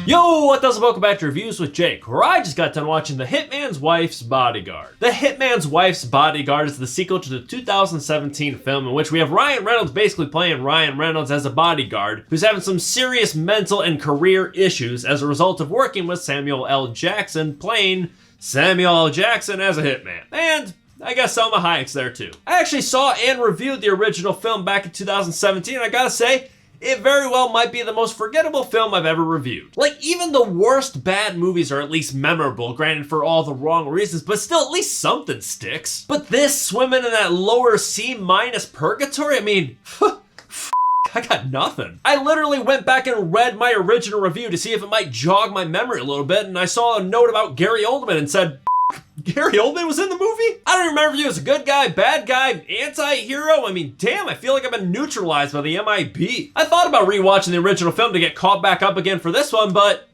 Yo, what does? Welcome back to Reviews with Jake, where I just got done watching The Hitman's Wife's Bodyguard. The Hitman's Wife's Bodyguard is the sequel to the 2017 film in which we have Ryan Reynolds basically playing Ryan Reynolds as a bodyguard who's having some serious mental and career issues as a result of working with Samuel L. Jackson playing Samuel L. Jackson as a hitman. And I guess Salma Hayek's there too. I actually saw and reviewed the original film back in 2017, and I gotta say, it very well might be the most forgettable film I've ever reviewed. Like, even the worst bad movies are at least memorable, granted for all the wrong reasons, but still at least something sticks. But this, swimming in that lower C- purgatory, I mean, I got nothing. I literally went back and read my original review to see if it might jog my memory a little bit, and I saw a note about Gary Oldman and said, Gary Oldman was in the movie? I don't remember if he was a good guy, bad guy, anti-hero. I mean, damn, I feel like I've been neutralized by the MIB. I thought about rewatching the original film to get caught back up again for this one, but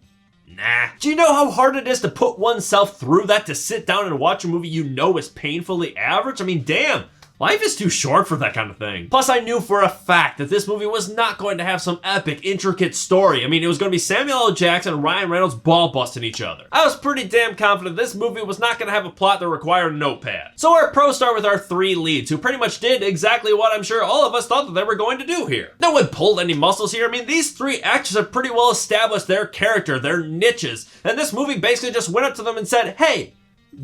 nah. Do you know how hard it is to put oneself through that, to sit down and watch a movie you know is painfully average? I mean, damn. Life is too short for that kind of thing. Plus, I knew for a fact that this movie was not going to have some epic, intricate story. I mean, it was going to be Samuel L. Jackson and Ryan Reynolds ball busting each other. I was pretty damn confident this movie was not going to have a plot that required a notepad. So our pros start with our three leads, who pretty much did exactly what I'm sure all of us thought that they were going to do here. No one pulled any muscles here. I mean, these three actors have pretty well established their character, their niches, and this movie basically just went up to them and said, hey,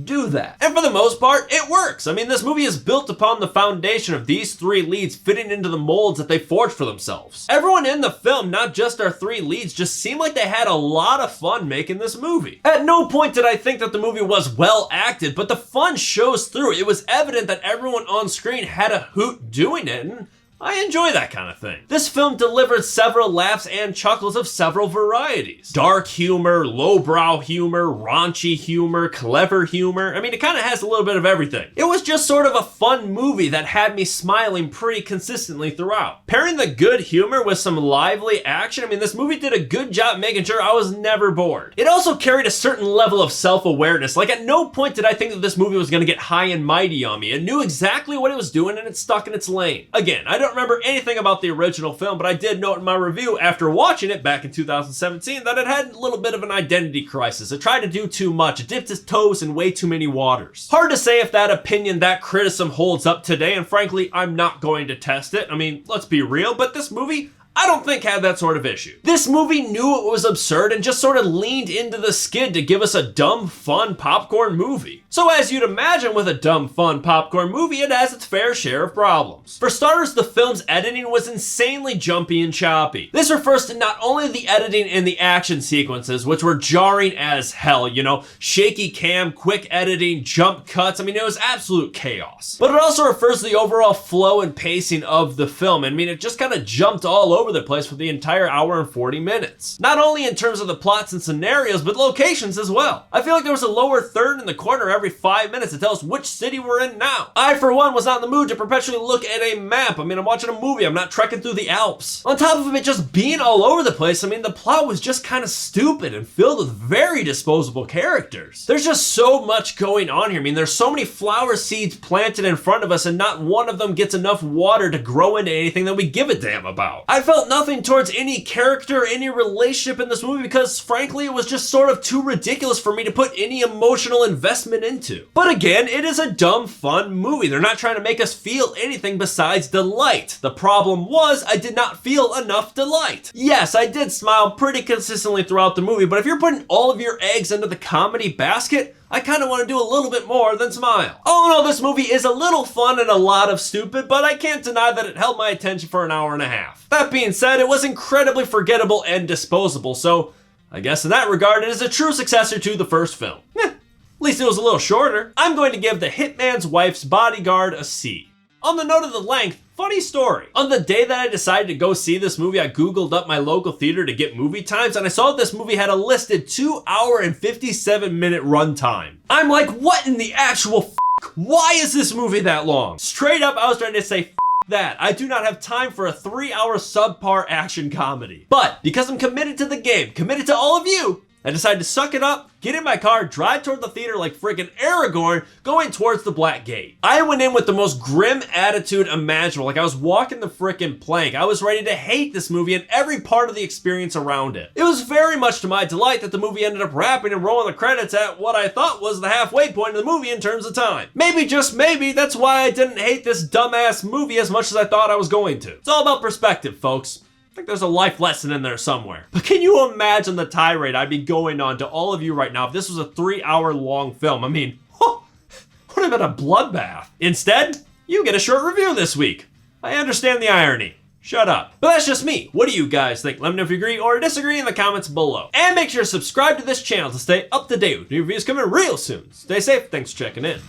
do that. And for the most part, it works. I mean, this movie is built upon the foundation of these three leads fitting into the molds that they forged for themselves. Everyone in the film, not just our three leads, just seemed like they had a lot of fun making this movie. At no point did I think that the movie was well acted, but the fun shows through. It was evident that everyone on screen had a hoot doing it, and I enjoy that kind of thing. This film delivered several laughs and chuckles of several varieties. Dark humor, lowbrow humor, raunchy humor, clever humor. I mean, it kind of has a little bit of everything. It was just sort of a fun movie that had me smiling pretty consistently throughout. Pairing the good humor with some lively action, I mean, this movie did a good job making sure I was never bored. It also carried a certain level of self-awareness. Like, at no point did I think that this movie was gonna get high and mighty on me. It knew exactly what it was doing and it stuck in its lane. Again, I don't remember anything about the original film, but I did note in my review after watching it back in 2017 that it had a little bit of an identity crisis. It tried to do too much. It dipped its toes in way too many waters. Hard to say if that opinion, that criticism holds up today, and frankly, I'm not going to test it. I mean, let's be real, but this movie, I don't think had that sort of issue. This movie knew it was absurd and just sort of leaned into the skid to give us a dumb, fun popcorn movie. So as you'd imagine with a dumb, fun popcorn movie, it has its fair share of problems. For starters, the film's editing was insanely jumpy and choppy. This refers to not only the editing and the action sequences, which were jarring as hell, you know, shaky cam, quick editing, jump cuts, I mean, it was absolute chaos. But it also refers to the overall flow and pacing of the film. I mean, it just kind of jumped all over the place for the entire hour and 40 minutes. Not only in terms of the plots and scenarios, but locations as well. I feel like there was a lower third in the corner every 5 minutes to tell us which city we're in now. I, for one, was not in the mood to perpetually look at a map. I mean, I'm watching a movie, I'm not trekking through the Alps. On top of it just being all over the place, I mean, the plot was just kind of stupid and filled with very disposable characters. There's just so much going on here. I mean, there's so many flower seeds planted in front of us and not one of them gets enough water to grow into anything that we give a damn about. I felt nothing towards any character, any relationship in this movie because frankly, it was just sort of too ridiculous for me to put any emotional investment into. But again, it is a dumb, fun movie. They're not trying to make us feel anything besides delight. The problem was I did not feel enough delight. Yes, I did smile pretty consistently throughout the movie, but if you're putting all of your eggs into the comedy basket, I kind of want to do a little bit more than smile. All in all, this movie is a little fun and a lot of stupid, but I can't deny that it held my attention for an hour and a half. That being said, it was incredibly forgettable and disposable, so I guess in that regard, it is a true successor to the first film. At least it was a little shorter. I'm going to give The Hitman's Wife's Bodyguard a C. On the note of the length, funny story. On the day that I decided to go see this movie, I Googled up my local theater to get movie times, and I saw that this movie had a listed 2 hour and 57 minute runtime. I'm like, what in the actual f***? Why is this movie that long? Straight up, I was trying to say, f*** that. I do not have time for a 3 hour subpar action comedy. But because I'm committed to the game, committed to all of you, I decided to suck it up, get in my car, drive toward the theater like freaking Aragorn, going towards the Black Gate. I went in with the most grim attitude imaginable, like I was walking the freaking plank. I was ready to hate this movie and every part of the experience around it. It was very much to my delight that the movie ended up wrapping and rolling the credits at what I thought was the halfway point of the movie in terms of time. Maybe, just maybe, that's why I didn't hate this dumbass movie as much as I thought I was going to. It's all about perspective, folks. I think there's a life lesson in there somewhere. But can you imagine the tirade I'd be going on to all of you right now if this was a 3-hour long film? I mean, would have been a bloodbath. Instead, you get a short review this week. I understand the irony. Shut up. But that's just me. What do you guys think? Let me know if you agree or disagree in the comments below. And make sure to subscribe to this channel to stay up to date with new reviews coming real soon. Stay safe. Thanks for checking in.